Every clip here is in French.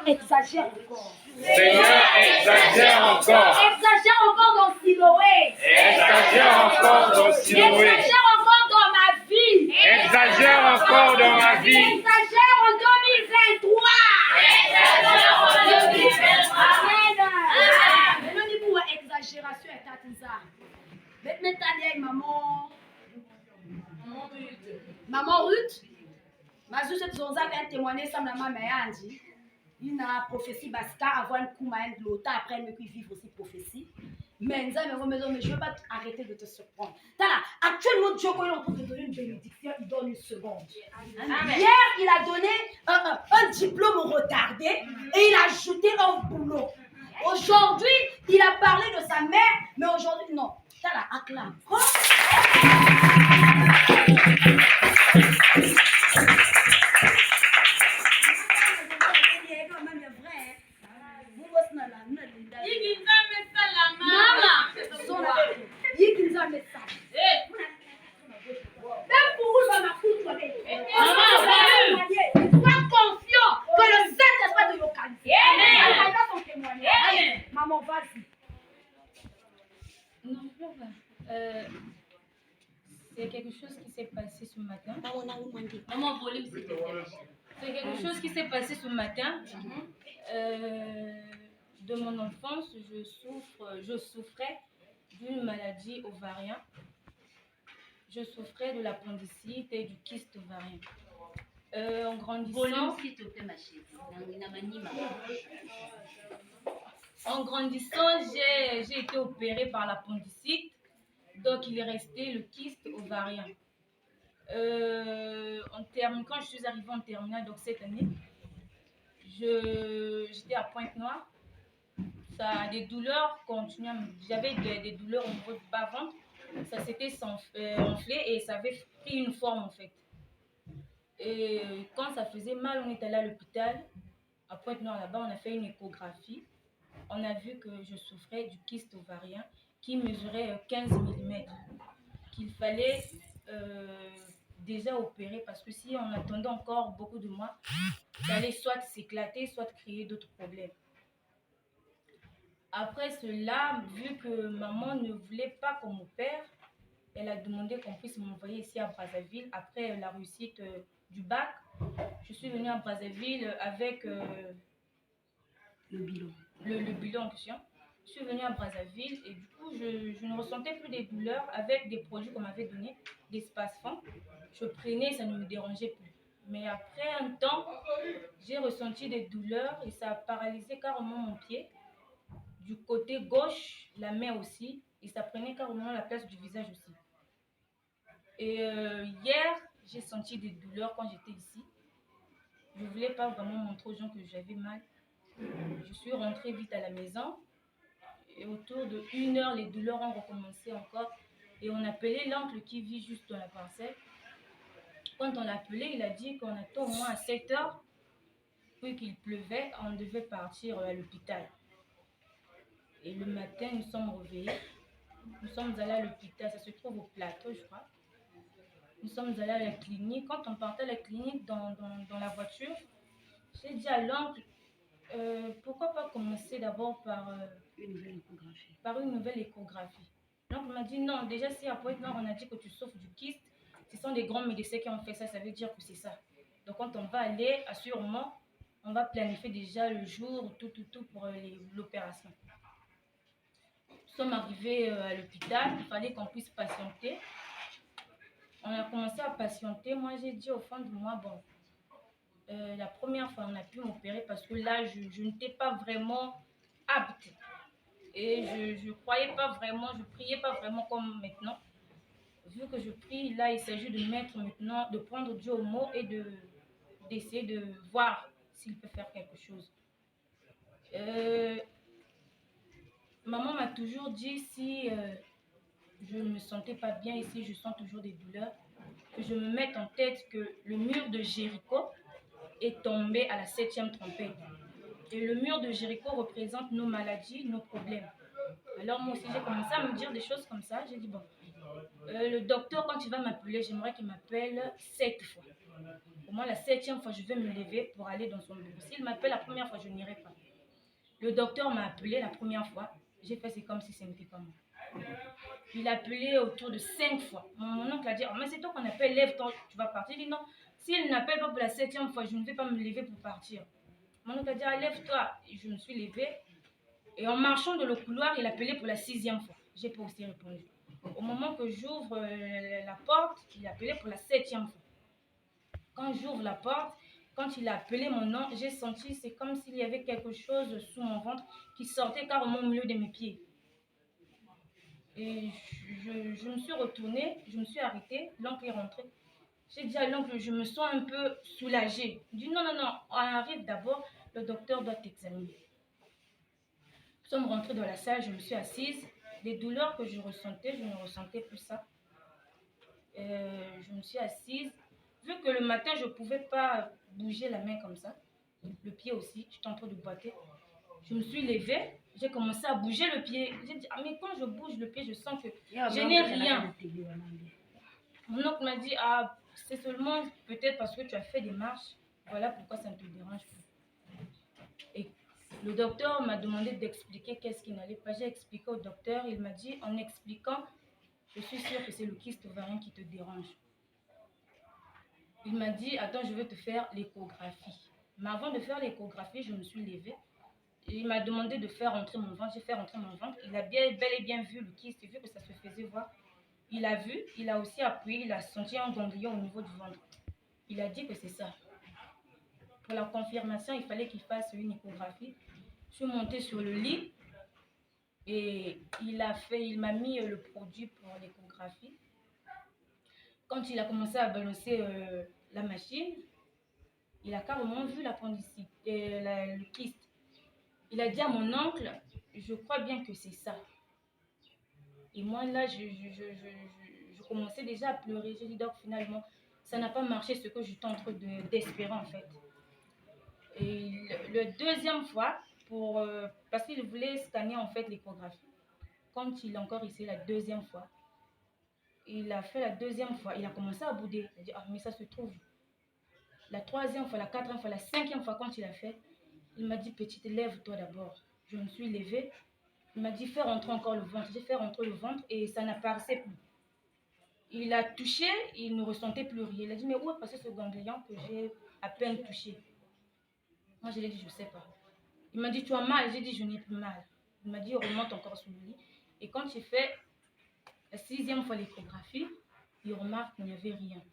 Exagère encore. Seigneur, exagère encore. Exagère encore dans Siloé. Exagère encore dans Siloé. Exagère encore dans ma vie. Exagère encore dans ma vie. Exagère en 2023. Exagère en 2023. Amen. Maintenant, il faut exagération et tatiza. Maintenant, maman Ruth. Maman Ruth, cette zonza vient témoigner ça maman Mayandi. Il a prophétie Basta avant une Koumaïn de l'OTA, après elle me vivre aussi prophétie. Mais je ne veux pas arrêter de te surprendre. Actuellement, Dieu, quand il est en train de donner une bénédiction, il donne une seconde. Amen. Hier, il a donné un diplôme retardé et il a ajouté un boulot. Aujourd'hui, il a parlé de sa mère, mais aujourd'hui, non. Acclame. Maman, vas-y. C'est quelque chose qui s'est passé ce matin. Maman, c'est quelque chose qui s'est passé ce matin. De mon enfance, je souffrais d'une maladie ovarienne. Je souffrais de l'appendicite et du kyste ovarien. En grandissant, j'ai été opérée par l'appendicite, donc il est resté le kyste ovarien. Quand je suis arrivée en terminale, donc cette année, j'étais à Pointe-Noire. Ça, des douleurs continuaient. J'avais des douleurs au niveau du bas-ventre. Ça s'était enflé et ça avait pris une forme en fait. Et quand ça faisait mal, on est allé à l'hôpital. À Pointe-Noire, là-bas, on a fait une échographie. On a vu que je souffrais du kyste ovarien qui mesurait 15 mm. Qu'il fallait déjà opérer parce que si on attendait encore beaucoup de mois, ça allait soit s'éclater, soit créer d'autres problèmes. Après cela, vu que maman ne voulait pas qu'on m'opère, elle a demandé qu'on puisse m'envoyer ici à Brazzaville. Après la réussite du bac, je suis venue à Brazzaville avec le bilan en question. Je suis venue à Brazzaville et du coup, je ne ressentais plus des douleurs avec des produits qu'on m'avait donnés, des Spasfan. Je prenais, ça ne me dérangeait plus. Mais après un temps, j'ai ressenti des douleurs et ça a paralysé carrément mon pied. Du côté gauche, la main aussi, et ça prenait carrément la place du visage aussi. Et hier, j'ai senti des douleurs quand j'étais ici. Je ne voulais pas vraiment montrer aux gens que j'avais mal. Je suis rentrée vite à la maison. Et autour de 1 heure, les douleurs ont recommencé encore. Et on appelait l'oncle qui vit juste dans la parcelle. Quand on l'a appelé, il a dit qu'on attend au moins à 7 heures. Puis qu'il pleuvait, on devait partir à l'hôpital. Et le matin, nous sommes réveillés. Nous sommes allés à l'hôpital. Ça se trouve au plateau, je crois. Nous sommes allés à la clinique. Quand on partait à la clinique dans la voiture, j'ai dit à l'oncle, pourquoi pas commencer d'abord par une nouvelle échographie. L'oncle m'a dit non, déjà si à Pointe-Noire on a dit que tu souffres du kyste, ce sont des grands médecins qui ont fait ça, ça veut dire que c'est ça. Donc quand on va aller, assurément, on va planifier déjà le jour, tout pour l'opération. Nous sommes arrivés à l'hôpital, il fallait qu'on puisse patienter. On a commencé à patienter. Moi, j'ai dit au fond de moi, bon, la première fois, on a pu m'opérer parce que là, je n'étais pas vraiment apte. Et je ne croyais pas vraiment, je ne priais pas vraiment comme maintenant. Vu que je prie, là, il s'agit de mettre maintenant, de prendre Dieu au mot et d'essayer de voir s'il peut faire quelque chose. Maman m'a toujours dit si je ne me sentais pas bien et si je sens toujours des douleurs, que je me mette en tête que le mur de Jéricho est tombé à la 7e trompette. Et le mur de Jéricho représente nos maladies, nos problèmes. Alors moi aussi, j'ai commencé à me dire des choses comme ça. J'ai dit, bon, le docteur, quand il va m'appeler, j'aimerais qu'il m'appelle 7 fois. Au moins la 7e fois, je vais me lever pour aller dans son bureau. S'il m'appelle la première fois, je n'irai pas. Le docteur m'a appelé la première fois. J'ai fait, c'est comme si ce n'était pas moi. Il a appelé autour de 5 fois. Mon oncle a dit, oh, mais c'est toi qu'on appelle, lève-toi, tu vas partir. Il dit, non, s'il n'appelle pas pour la 7e fois, je ne vais pas me lever pour partir. Mon oncle a dit, ah, lève-toi. Je me suis levée. Et en marchant dans le couloir, il a appelé pour la 6e fois. J'ai pas aussi répondu. Au moment que j'ouvre la porte, il a appelé pour la 7e fois. Quand j'ouvre la porte, quand il a appelé mon nom, j'ai senti, c'est comme s'il y avait quelque chose sous mon ventre qui sortait carrément au milieu de mes pieds. Et je me suis retournée, je me suis arrêtée, l'oncle est rentré. J'ai dit à l'oncle, je me sens un peu soulagée. Il dit, non, on arrive d'abord, le docteur doit t'examiner. Nous sommes rentrés dans la salle, je me suis assise. Les douleurs que je ressentais, je ne ressentais plus ça. Je me suis assise. Vu que le matin, je ne pouvais pas bouger la main comme ça, le pied aussi, j'étais en train de boiter. Je me suis levée, j'ai commencé à bouger le pied. J'ai dit, ah, mais quand je bouge le pied, je sens que je n'ai rien. Mon oncle m'a dit, ah, c'est seulement peut-être parce que tu as fait des marches. Voilà pourquoi ça ne te dérange plus. Et le docteur m'a demandé d'expliquer qu'est-ce qui n'allait pas. J'ai expliqué au docteur, il m'a dit, en expliquant, je suis sûre que c'est le kyste ovarien qui te dérange. Il m'a dit, attends, je vais te faire l'échographie. Mais avant de faire l'échographie, je me suis levée. Il m'a demandé de faire rentrer mon ventre. J'ai fait rentrer mon ventre. Il a bel et bien vu le kyste, vu que ça se faisait voir. Il a vu, il a aussi appuyé, il a senti un ganglion au niveau du ventre. Il a dit que c'est ça. Pour la confirmation, il fallait qu'il fasse une échographie. Je suis montée sur le lit et il m'a mis le produit pour l'échographie. Quand il a commencé à balancer la machine, il a carrément vu l'appendicite, le kyste. Il a dit à mon oncle, je crois bien que c'est ça. Et moi là, je commençais déjà à pleurer. J'ai dit, donc finalement, ça n'a pas marché ce que j'étais en train d'espérer en fait. Et le deuxième fois, parce qu'il voulait scanner en fait l'échographie. Quand il a encore essayé la deuxième fois, il a fait la deuxième fois, il a commencé à bouder. Il a dit, ah mais ça se trouve. La 3e fois, la 4e fois, la 5e fois quand il a fait, il m'a dit, petite, lève-toi d'abord. Je me suis levée. Il m'a dit, fais rentrer encore le ventre. J'ai fait rentrer le ventre et ça n'apparaissait plus. Il a touché, il ne ressentait plus rien. Il a dit, mais où est passé ce ganglion que j'ai à peine touché? Moi, je lui ai dit, je ne sais pas. Il m'a dit, tu as mal? J'ai dit, je n'ai plus mal. Il m'a dit, remonte encore sous le lit. Et quand j'ai fait la 6e fois l'échographie, il remarque qu'il n'y avait rien.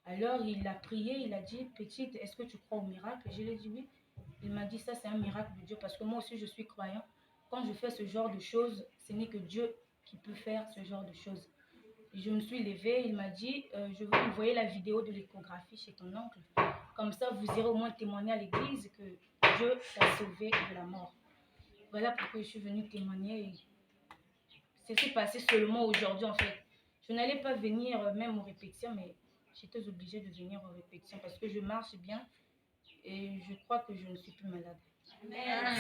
Alors, il a prié, il a dit, petite, est-ce que tu crois au miracle? Je lui ai dit, oui. Il m'a dit, ça c'est un miracle de Dieu parce que moi aussi je suis croyant. Quand je fais ce genre de choses, ce n'est que Dieu qui peut faire ce genre de choses. Et je me suis levée, il m'a dit, je veux envoyer la vidéo de l'échographie chez ton oncle. Comme ça, vous irez au moins témoigner à l'église que Dieu t'a sauvé de la mort. Voilà pourquoi je suis venue témoigner. C'est ce qui s'est passé seulement aujourd'hui en fait. Je n'allais pas venir même aux répétitions, mais j'étais obligée de venir aux répétitions parce que je marche bien. Et je crois que je ne suis plus malade. Amen.